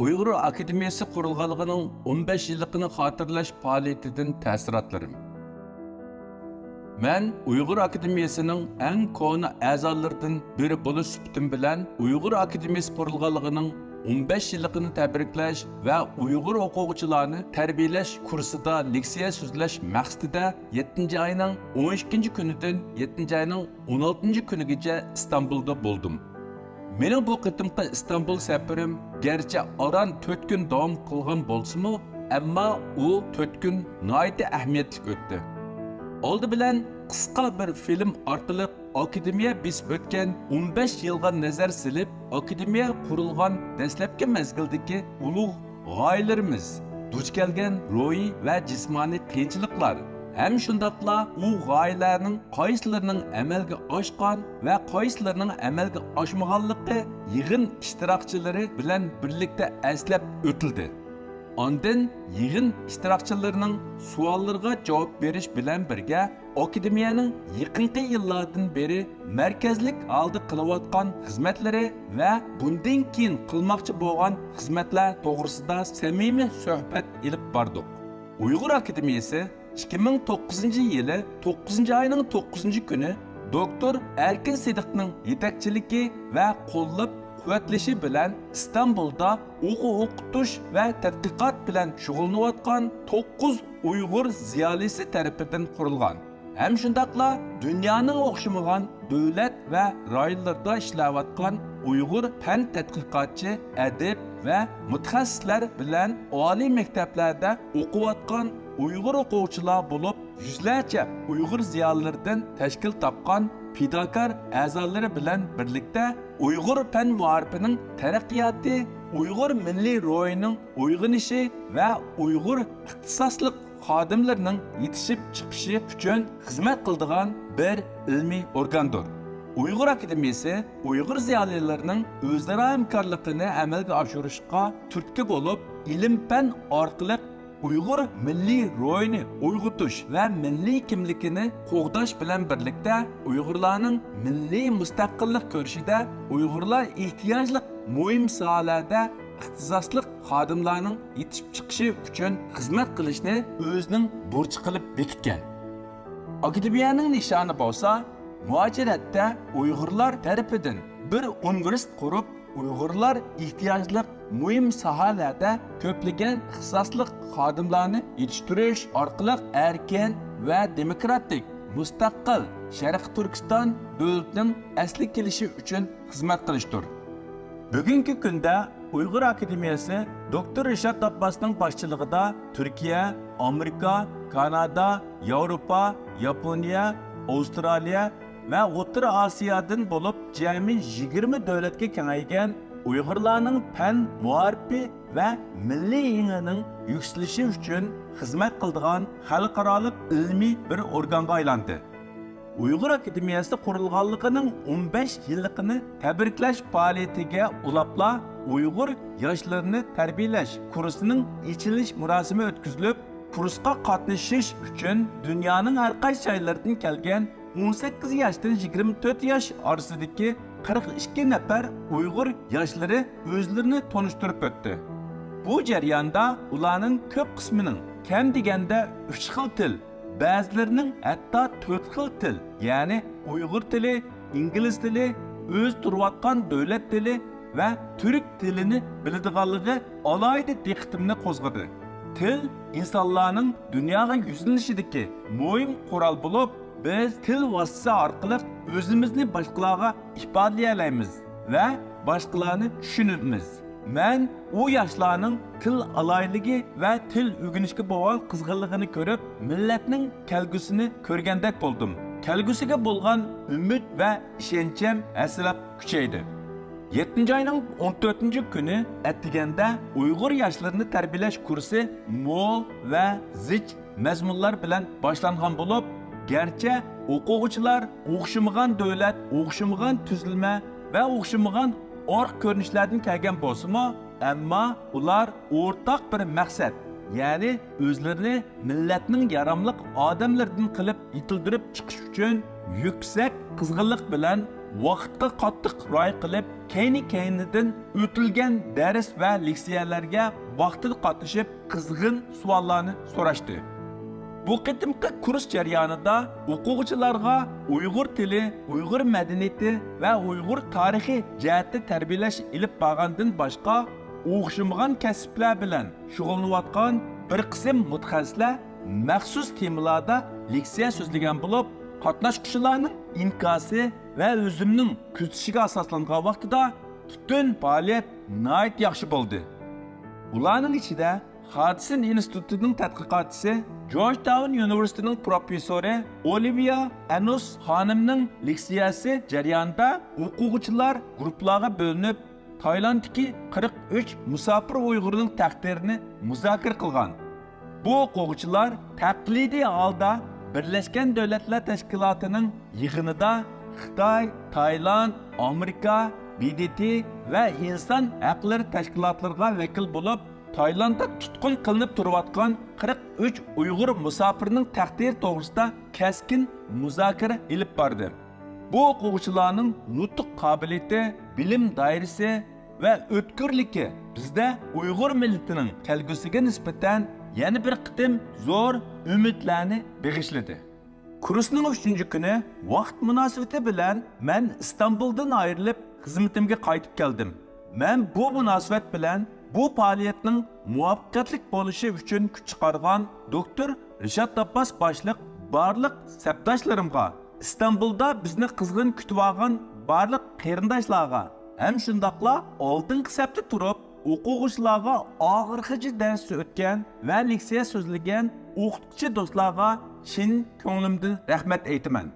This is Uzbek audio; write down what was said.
Uyg'ur Akademiyasi qurilganligining 15 yilligini xotirlash faoliyatidan ta'sirotlarim. Men Uyg'ur Akademiyasining eng kona a'zolaridan biri bo'lish suhbatim bilan Uyg'ur Akademiyasi qurilganligining 15 yilligini tabriklash va Uyg'ur o'quvchilarni tarbiyalash kursida leksiya so'zlash maqsadida 7-oyning 12-kunidan 7-oyning 16-kunigacha Istanbulda bo'ldim. Mening bu qitimqi İstanbul safarim gerçi aran 4 kun davom qilgan bo'lsa-mu, ammo u 4 kun nihoyatda ahamiyatli o'tdi. Oldi bilan qisqa bir film orqali akademiya besib o'tgan 15 yilga nazar silib, akademiya qurilgan dastlabki mezgildagi ulug' g'oyalarimiz, duch kelgan ruhiy va jismoniy qiyinchiliklar, ham shundaqla u g'oyalarning qaysilarining amalga oshgan va qaysilarining amalga oshmaganligi yig'in ishtirokchilari bilan birlikda eslab o'tildi. Ondan yig'in ishtirokchilarining savollariga javob berish bilan birga akademiyaning yaqinqi yillardan beri markazlik holda qilayotgan xizmatlari va bundan keyin qilmoqchi bo'lgan xizmatlar to'g'risida samimiy suhbat ilib bordik. Uyg'ur Akademiyasi 2009-yili 9-oyning 9-kuni doktor Erkin Sidiqning yetakchiligi va qo'llab quvvatlashi bilan İstanbulda o'qitish va tadqiqot bilan shug'ullanayotgan 9 Uyg'ur ziyolisi tarafidan qurilgan. Ham shundaqla dunyoning o'xshamagan davlat va rayonlarda ishlayotgan Uyg'ur fan tadqiqotchi, adib va mutaxassislar bilan oliy maktablarda o'qiyotgan Uyg'ur o'quvchilar bo'lib, yuzlarcha Uyg'ur ziyolilaridan tashkil topgan fidokor a'zolari bilan birlikda Uyg'ur fan muarifining taraqqiyoti, Uyg'ur milliy ro'yining uyg'onishi va Uyg'ur ixtisoslik xodimlarining yetishib chiqishi uchun xizmat qiladigan bir ilmiy organdir. Uyg'ur Akademiyasi Uyg'ur ziyolilarining o'zaro hamkorligini amalga oshirishga turtki bo'lib, ilm-fan orqali Uyg'ur milliy ro'yini uyg'otish va milliy kimligini qo'g'dash bilan birlikda Uyg'urlarning milliy mustaqillik ko'rishida Uyg'urlar ehtiyojli muhim sohalarda ixtisoslik xodimlarning yetishib chiqishi uchun xizmat qilishni o'zining burchi qilib bekitgan. Akademiyaning nishoni bo'lsa, muajiratda Uyg'urlar tarafidan bir universitet qurib, Uyg'urlar ehtiyojli muhim sohalarda ko'plagan ixtisoslik xodimlarni yetishtirish orqali erkin va demokratik, mustaqil Sharq Turkiston davlatining asli kelishi uchun xizmat qilishdir. Bugungi kunda Uyg'ur Akademiyasi Dr. Rishad Abbosning boshchiligida Turkiya, Amerika, Kanada, Yevropa, Yaponiya, Avstraliya va O'rta Osiyodan bo'lib jami 20 davlatga kengaygan Uyg'urlarning fan muarifi va milliy yangining yuksalishi uchun xizmat qiladigan xalqaro ilmiy bir organga aylandi. Uyg'ur Akademiyasi qurilganligining 15 yilligini tabriklash faoliyatiga ulabla Uyg'ur yoshlarini tarbiyalash kursining ochilish murosimi o'tkazilib, kursga qatnashish uchun dunyoning har qaysi joylaridan kelgan 18 yoshdan 24 yosh orasidagi 42 nafar Uyg'ur yoshlari o'zlarini tanishtirib o'tdi. Bu jarayonda ularning ko'p qismining kam deganda 3 xil til, ba'zilarining hatto 4 xil til, ya'ni Uyg'ur tili, ingliz tili, o'z turayotgan davlat tili va turk tilini biladiganligi alohida diqqatimni qo'zg'adi. Til insonlarning dunyoga yuzlanishidagi muhim qurol bo'lib, biz til vositasi orqali o'zimizni boshqalarga ifodalay va boshqalarni tushunamiz. Men u yoshlarning til aloyligi va til o'rganishga bo'lgan qizg'inligini ko'rib, millatning kelgusini ko'rgandek bo'ldim. Kelgusiga bo'lgan umid va ishonchim aslab kuchaydi. 7-oyning 14-kuni atiganda Uyg'ur yoshlarini tarbiyalash kursi mo'l va zich mazmunlar bilan boshlangan bo'lib, garchi o'quvchilar o'xshamagan davlat, o'xshamagan tuzilma va o'xshamagan orq ko'rinishlardan kelgan bo'lsa-mu, ammo ular o'rtaq bir maqsad, ya'ni o'zlarini millatning yaramliq odamlardan qilib yetildirib chiqish uchun yuksak qizg'inlik bilan vaqtga qattiq rioya qilib, keynidan o'tilgan dars va leksiyalarga vaqtida qatnashib, qizg'in savollarni so'rashdi. Bu qitimqi kurs jarayonida o'quvchilarga Uyg'ur tili, Uyg'ur madaniyati va Uyg'ur tarixi jihatda tarbiyalash ilib borgandan boshqa o'xshamagan kasblar bilan shug'ullanayotgan bir qism mutaxassislar maxsus temalarda leksiya so'zlagan bo'lib, qatnashchilarning inkosi va o'zimning kutishiga asoslangan vaqtida butun faoliyat nihoyat yaxshi bo'ldi. Ularning ichida Hudson institutining tadqiqotchisi, Georgetown University'ning professori Olivia Anus xonimning leksiyasi jarayonida o'quvchilar guruhlarga bo'linib, Taylanddagi 43 musofir Uyg'urning taqdirini muzokara qilgan. Bu o'quvchilar taqlidiy holda Birleşken Devletler Teşkilatı'nın yığınında Xitay, Tayland, Amerika, BDT ve insan hakları teşkilatlarına vekil bulup Tayland'da tutkun kılınıp turvatkan 43 Uygur musafirinin takdiri doğrusunda keskin muzakara ilip vardı. Bu o'quvchilarning nutq qobiliyati, bilim doirasi va o'tkirligi bizda Uyg'ur millatining kelgusiga nisbatan yana bir qitim zo'r umidlarni bag'ishladi. Kursning 3-kuni vaqt munosabati bilan men Istanbuldan ayrilib xizmatimga qaytib keldim. Men bu munosabat bilan bu faoliyatning muvaffaqiyatli bo'lishi uchun kuch chiqargan doktor Rishad Abbas boshliq barliq sabdoshlarimga, İstanbul'da bizni qizg'in kutib olgan barliq qarindoshlarga, ham shundaqla oldingi safda turib o'quvchilarga og'irg'ichi dars o'tgan va leksiya so'zlagan o'qituvchi do'stlarga chin ko'nglimdan rahmat aytaman.